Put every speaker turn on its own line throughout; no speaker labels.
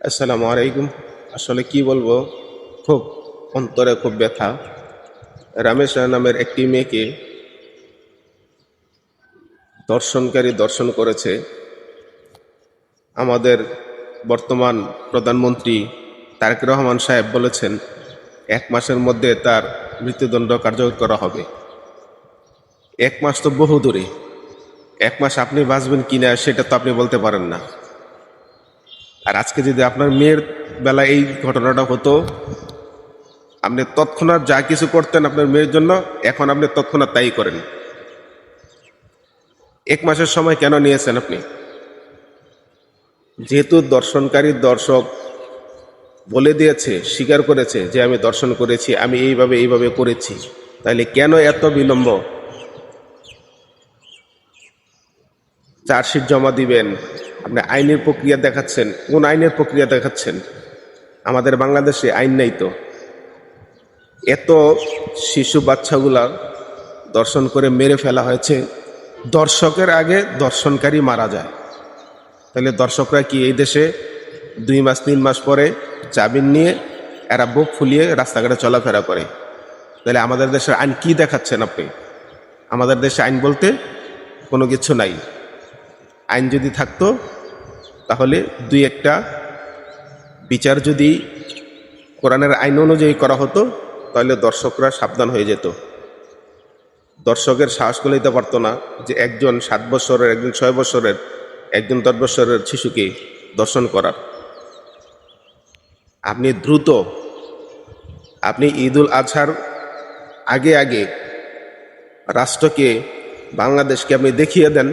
আসসালামু আলাইকুম। আসলে কি বলবো, খুব অন্তরে খুব ব্যথা। রামেশা নামের একটি মেয়েকে দর্শনকারী দর্শন করেছে। আমাদের বর্তমান প্রধানমন্ত্রী তারেক রহমান সাহেব বলেছেন 1 মাসের মধ্যে তার মৃত্যুদণ্ড কার্যকর করা হবে। 1 মাস তো বহু দূরে। 1 মাস আপনি বাঁচবেন কিনা সেটা তো আপনি বলতে পারেন না। আর আজকে যদি আপনার মেয়ের বেলা এই ঘটনাটা হতো, আপনি তৎক্ষণাৎ যা কিছু করতেন আপনার মেয়ের জন্য, এখন আপনি তৎক্ষণাৎ তাই করেন। 1 মাসের সময় কেন নিয়েছেন আপনি? যেহেতু দর্শনকারী দর্শক বলে দিয়েছে, স্বীকার করেছে যে আমি দর্শন করেছি, আমি এইভাবে করেছি, তাহলে কেন এত বিলম্ব? চার্জশিট জমা দিবেন, আপনি আইনের প্রক্রিয়া দেখাচ্ছেন। কোন আইনের প্রক্রিয়া দেখাচ্ছেন? আমাদের বাংলাদেশে আইন নাই তো। এত শিশু বাচ্চাগুলা দর্শন করে মেরে ফেলা হয়েছে। দর্শকের আগে দর্শনকারী মারা যায়। তাহলে দর্শকরা কি এই দেশে 2 মাস 3 মাস পরে জামিন নিয়ে এরা বুক ফুলিয়ে রাস্তাঘাটে চলাফেরা করে? তাহলে আমাদের দেশের আইন কি দেখাচ্ছেন আপনি? আমাদের দেশে আইন বলতে কোনো কিছু নাই। আইন যদি থাকতো তাহলে 2-1টা বিচার যদি কোরআনের আইন অনুযায়ী করা হতো, তাহলে দর্শকরা সাবধান হয়ে যেত। দর্শকের সাহস করে দিতে পারতো না যে একজন 7 বছরের, একজন 6 বছরের, একজন 10 বছরের শিশুকে দর্শন করার। আপনি দ্রুত, আপনি ঈদুল আজহার আগে আগে রাষ্ট্রকে, বাংলাদেশকে আপনি দেখিয়ে দেন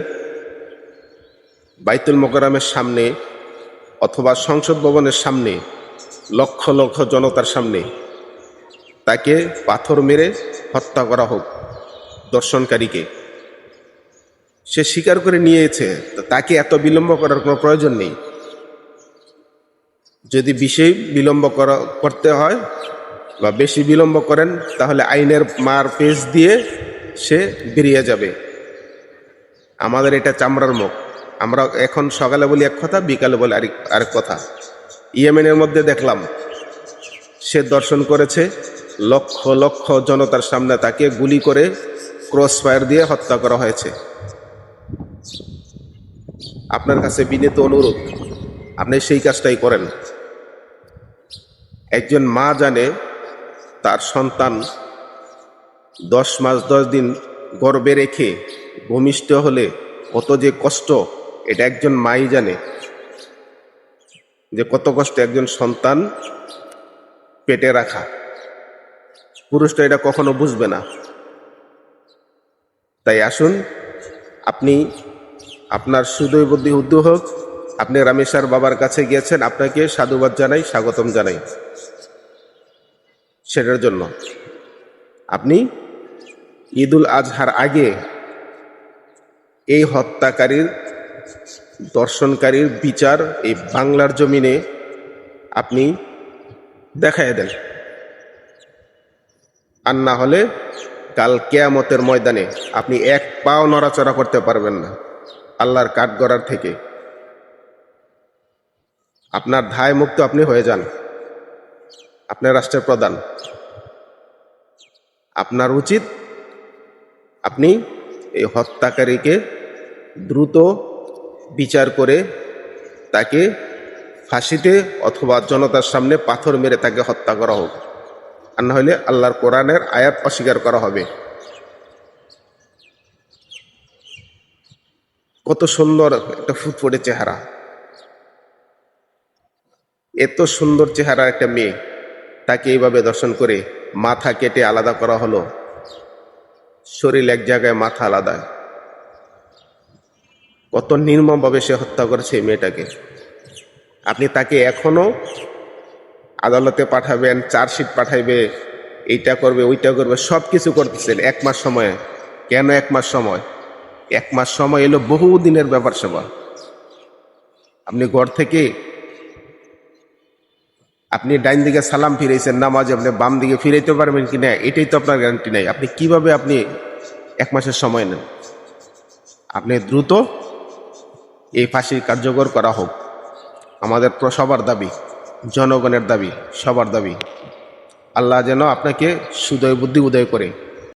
বাইতুল মোকাররমের সামনে অথবা সংসদ ভবনের সামনে লক্ষ লক্ষ জনতার সামনে তাকে পাথর মেরে হত্যা করা হোক। দর্শনকারীকে সে স্বীকার করে নিয়েছে, তাকে এত বিলম্ব করার কোনো প্রয়োজন নেই। যদি বেশি বিলম্ব করতে হয় বা বেশি বিলম্ব করেন, তাহলে আইনের মার পেজ দিয়ে সে বেরিয়ে যাবে। আমাদের এটা চামড়ার মুখ। আমরা এখন সকালে বলি এক কথা, বিকালে বলি আরেক কথা। ইয়েমেনের মধ্যে দেখলাম সে দর্শন করেছে, লক্ষ লক্ষ জনতার সামনে তাকে গুলি করে ক্রস ফায়ার দিয়ে হত্যা করা হয়েছে। আপনার কাছে বিনীত অনুরোধ, আপনি সেই কাজটাই করেন। একজন মা জানে তার সন্তান 10 মাস 10 দিন গর্ভে রেখে ভূমিষ্ঠ হলে কত যে কষ্ট, এটা একজন মাই জানে যে কত কষ্ট একজন সন্তান পেটে রাখা। পুরুষটা এটা কখনো বুঝবে না। তাই আসুন, আপনি আপনার সুদয় বুদ্ধি উদ্যোগ হোক। আপনি রামেশার বাবার কাছে গিয়েছেন, আপনাকে সাধুবাদ জানাই, স্বাগতম জানাই সেটার জন্য। আপনি ঈদুল আজহার আগে এই হত্যাকারীর, দর্শনকারীর বিচার এই বাংলার জমিনে আপনি দেখায় দেন। আর না হলে কাল কিয়ামতের ময়দানে আপনি এক পাও নড়াচড়া করতে পারবেন না আল্লাহর কাঠগড়ার থেকে। আপনার দায় মুক্ত আপনি হয়ে যান। আপনার রাষ্ট্রের প্রধান, আপনার উচিত আপনি এই হত্যাকারীকে দ্রুত বিচার করে তাকে ফাঁসিতে অথবা জনতার সামনে পাথর মেরে তাকে হত্যা করা হোক। আর না হলে আল্লাহর কোরআনের আয়াত অস্বীকার করা হবে। কত সুন্দর একটা ফুটফুটে চেহারা, এত সুন্দর চেহারা একটা মেয়ে, তাকে এইভাবে দর্শন করে মাথা কেটে আলাদা করা হলো। শরীর এক জায়গায়, মাথা আলাদা। কত নির্মমভাবে সে হত্যা করেছে এই মেয়েটাকে। আপনি তাকে এখনো আদালতে পাঠাবেন, চার্জশিট পাঠাইবে, এইটা করবে ওইটা করবে, সব কিছু করতেছেন 1 মাস সময়ে। কেন 1 মাস সময়? 1 মাস সময় এলো বহু দিনের ব্যাপার সেবা। আপনি ঘর থেকে আপনি ডাইন দিকে সালাম ফিরেছেন নামাজে, আপনি বাম দিকে ফিরাইতে পারবেন কি না এটাই তো আপনার গ্যারান্টি নাই। আপনি কিভাবে আপনি 1 মাসের সময় নেন? আপনি দ্রুত এই ফাঁসি কার্যকর করা হোক। আমাদের সবার দাবি, জনগণের দাবি, সবার দাবি। আল্লাহ যেন আপনাকে সুদয় বুদ্ধি উদয় করে।